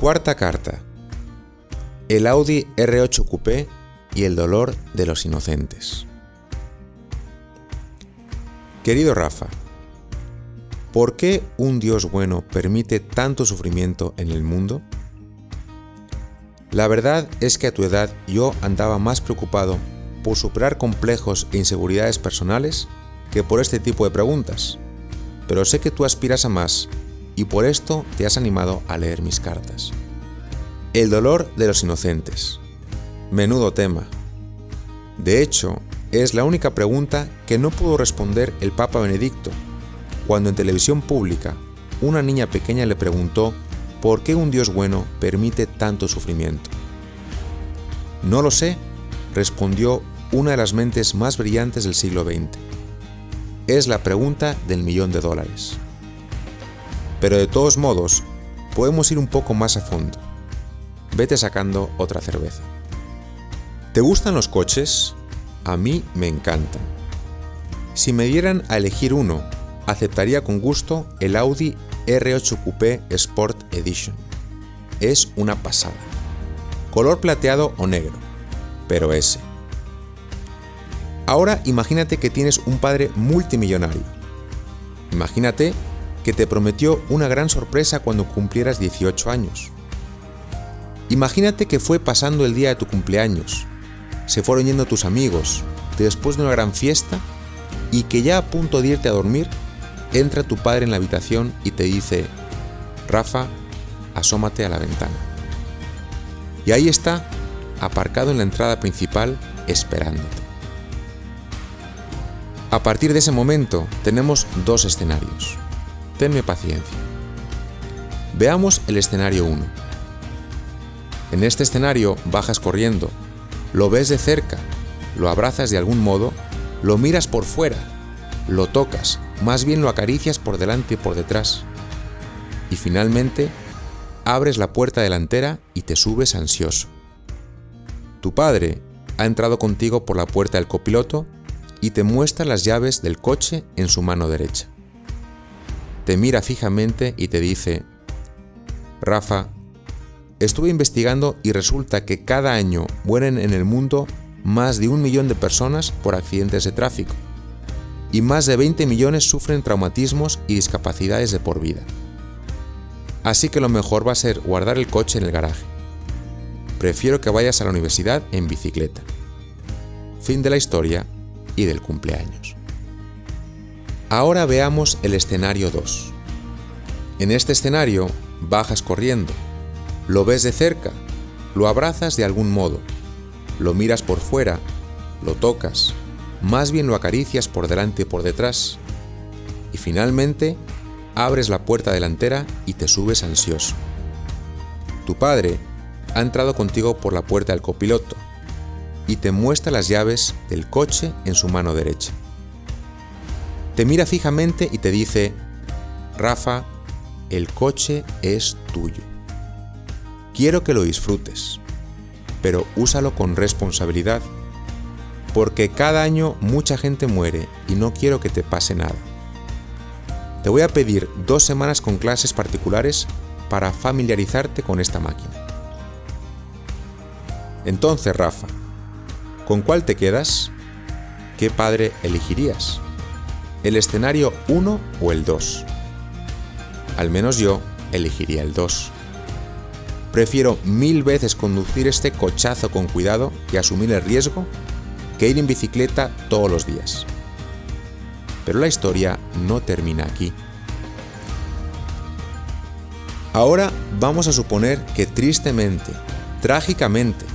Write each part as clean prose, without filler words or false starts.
Cuarta carta. El Audi R8 Coupé y el dolor de los inocentes. Querido Rafa, ¿por qué un Dios bueno permite tanto sufrimiento en el mundo? La verdad es que a tu edad yo andaba más preocupado por superar complejos e inseguridades personales que por este tipo de preguntas, pero sé que tú aspiras a más y por esto te has animado a leer mis cartas. El dolor de los inocentes. Menudo tema. De hecho, es la única pregunta que no pudo responder el Papa Benedicto, cuando en televisión pública una niña pequeña le preguntó por qué un Dios bueno permite tanto sufrimiento. No lo sé, respondió una de las mentes más brillantes del siglo XX. Es la pregunta del $1.000.000. Pero de todos modos, podemos ir un poco más a fondo. Vete sacando otra cerveza. ¿Te gustan los coches? A mí me encantan. Si me dieran a elegir uno, aceptaría con gusto el Audi R8 Coupé Sport Edition. Es una pasada. Color plateado o negro, pero ese. Ahora imagínate que tienes un padre multimillonario. Imagínate que te prometió una gran sorpresa cuando cumplieras 18 años. Imagínate que fue pasando el día de tu cumpleaños, se fueron yendo tus amigos, después de una gran fiesta, y que ya a punto de irte a dormir, entra tu padre en la habitación y te dice: Rafa, asómate a la ventana. Y ahí está, aparcado en la entrada principal, esperándote. A partir de ese momento tenemos dos escenarios. Tenme paciencia. Veamos el escenario 1. En este escenario bajas corriendo, lo ves de cerca, lo abrazas de algún modo, lo miras por fuera, lo tocas, más bien lo acaricias por delante y por detrás. Y finalmente, abres la puerta delantera y te subes ansioso. Tu padre ha entrado contigo por la puerta del copiloto y te muestra las llaves del coche en su mano derecha. Te mira fijamente y te dice: Rafa, estuve investigando y resulta que cada año mueren en el mundo más de 1 millón de personas por accidentes de tráfico y más de 20 millones sufren traumatismos y discapacidades de por vida. Así que lo mejor va a ser guardar el coche en el garaje. Prefiero que vayas a la universidad en bicicleta. Fin de la historia y del cumpleaños. Ahora veamos el escenario 2. En este escenario bajas corriendo, lo ves de cerca, lo abrazas de algún modo, lo miras por fuera, lo tocas, más bien lo acaricias por delante y por detrás, y finalmente abres la puerta delantera y te subes ansioso. Tu padre ha entrado contigo por la puerta del copiloto y te muestra las llaves del coche en su mano derecha. Te mira fijamente y te dice: Rafa, el coche es tuyo. Quiero que lo disfrutes, pero úsalo con responsabilidad, porque cada año mucha gente muere y no quiero que te pase nada. Te voy a pedir 2 semanas con clases particulares para familiarizarte con esta máquina. Entonces, Rafa, ¿con cuál te quedas? ¿Qué padre elegirías? ¿El escenario 1 o el 2? Al menos yo elegiría el 2. Prefiero 1000 veces conducir este cochazo con cuidado y asumir el riesgo que ir en bicicleta todos los días. Pero la historia no termina aquí. Ahora vamos a suponer que tristemente, trágicamente,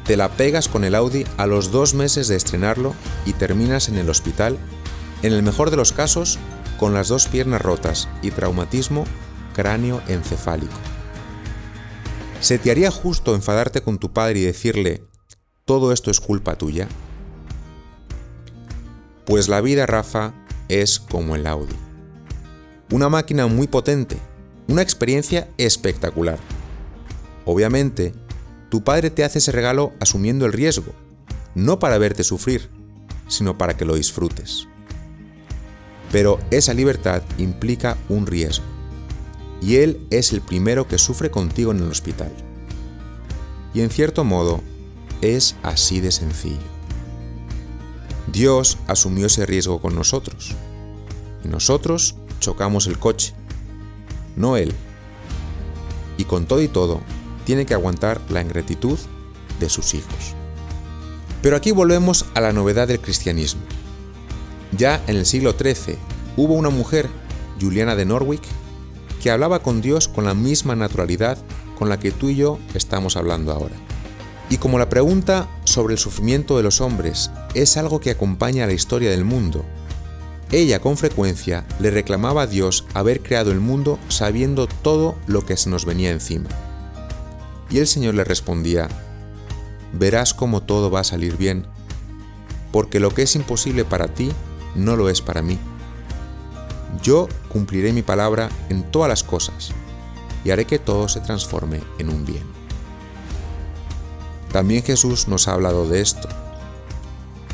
te la pegas con el Audi a los 2 meses de estrenarlo y terminas en el hospital, en el mejor de los casos, con las 2 piernas rotas y traumatismo cráneo-encefálico. ¿Se te haría justo enfadarte con tu padre y decirle: todo esto es culpa tuya? Pues la vida, Rafa, es como el Audi. Una máquina muy potente, una experiencia espectacular. Obviamente, tu padre te hace ese regalo asumiendo el riesgo, no para verte sufrir, sino para que lo disfrutes. Pero esa libertad implica un riesgo. y Él es el primero que sufre contigo en el hospital. Y en cierto modo, es así de sencillo. Dios asumió ese riesgo con nosotros, y nosotros chocamos el coche, no Él. Y con todo y todo, tiene que aguantar la ingratitud de sus hijos. Pero aquí volvemos a la novedad del cristianismo. Ya en el siglo XIII hubo una mujer, Juliana de Norwich, que hablaba con Dios con la misma naturalidad con la que tú y yo estamos hablando ahora. Y como la pregunta sobre el sufrimiento de los hombres es algo que acompaña a la historia del mundo, ella con frecuencia le reclamaba a Dios haber creado el mundo sabiendo todo lo que se nos venía encima. Y el Señor le respondía: verás cómo todo va a salir bien, porque lo que es imposible para ti no lo es para mí. Yo cumpliré mi palabra en todas las cosas y haré que todo se transforme en un bien. También Jesús nos ha hablado de esto.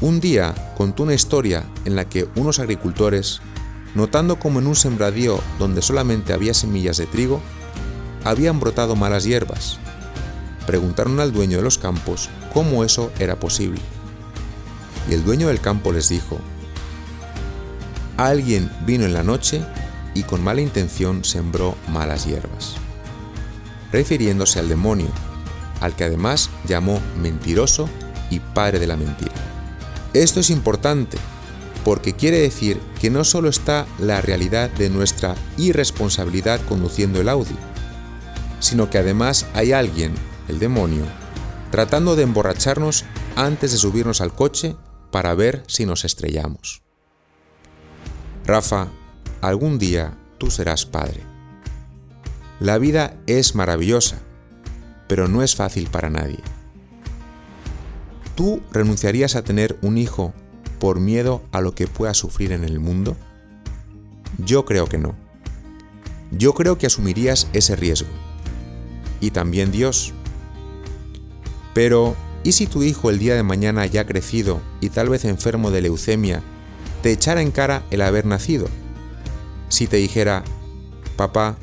Un día contó una historia en la que unos agricultores, notando como en un sembradío donde solamente había semillas de trigo, habían brotado malas hierbas, preguntaron al dueño de los campos cómo eso era posible. Y el dueño del campo les dijo: alguien vino en la noche y con mala intención sembró malas hierbas, refiriéndose al demonio, al que además llamó mentiroso y padre de la mentira. Esto es importante porque quiere decir que no solo está la realidad de nuestra irresponsabilidad conduciendo el Audi, sino que además hay alguien, el demonio, tratando de emborracharnos antes de subirnos al coche para ver si nos estrellamos. Rafa, algún día tú serás padre. La vida es maravillosa, pero no es fácil para nadie. ¿Tú renunciarías a tener un hijo por miedo a lo que pueda sufrir en el mundo? Yo creo que no. Yo creo que asumirías ese riesgo. Y también Dios. Pero, ¿y si tu hijo el día de mañana ya crecido y tal vez enfermo de leucemia, te echara en cara el haber nacido? Si te dijera: papá,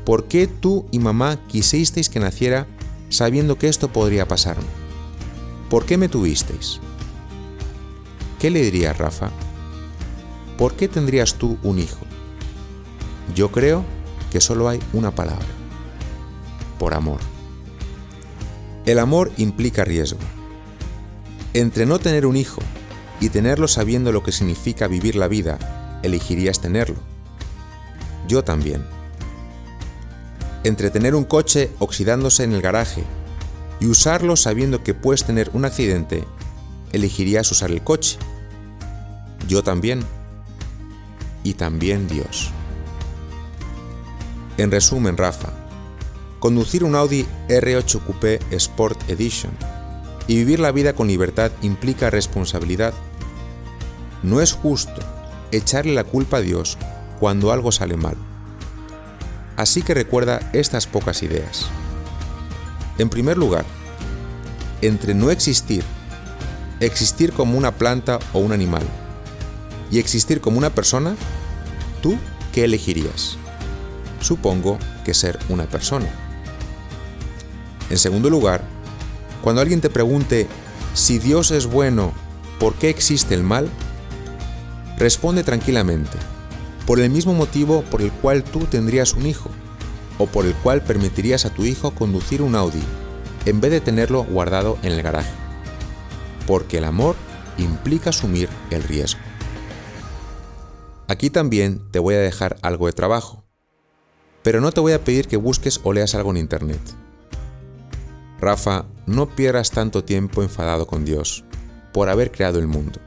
¿por qué tú y mamá quisisteis que naciera sabiendo que esto podría pasarme? ¿Por qué me tuvisteis? ¿Qué le dirías, Rafa? ¿Por qué tendrías tú un hijo? Yo creo que solo hay una palabra: por amor. El amor implica riesgo. Entre no tener un hijo y tenerlo sabiendo lo que significa vivir la vida, elegirías tenerlo. Yo también. Entre tener un coche oxidándose en el garaje y usarlo sabiendo que puedes tener un accidente, elegirías usar el coche. Yo también. Y también Dios. En resumen, Rafa, conducir un Audi R8 Coupé Sport Edition y vivir la vida con libertad implica responsabilidad. No es justo echarle la culpa a Dios cuando algo sale mal. Así que recuerda estas pocas ideas. En primer lugar, entre no existir, existir como una planta o un animal, y existir como una persona, ¿tú qué elegirías? Supongo que ser una persona. En segundo lugar, cuando alguien te pregunte si Dios es bueno, ¿por qué existe el mal? Responde tranquilamente: por el mismo motivo por el cual tú tendrías un hijo, o por el cual permitirías a tu hijo conducir un Audi, en vez de tenerlo guardado en el garaje. Porque el amor implica asumir el riesgo. Aquí también te voy a dejar algo de trabajo, pero no te voy a pedir que busques o leas algo en internet. Rafa, no pierdas tanto tiempo enfadado con Dios por haber creado el mundo.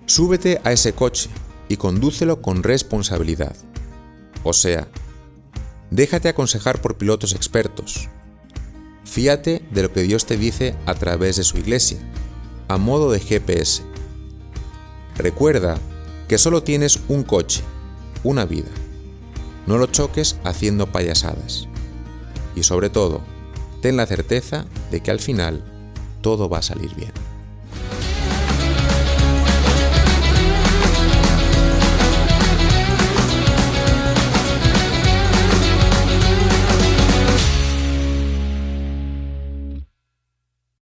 Súbete a ese coche y condúcelo con responsabilidad. O sea, déjate aconsejar por pilotos expertos. Fíate de lo que Dios te dice a través de su iglesia, a modo de GPS. Recuerda que solo tienes un coche, una vida. No lo choques haciendo payasadas. Y sobre todo, ten la certeza de que al final todo va a salir bien.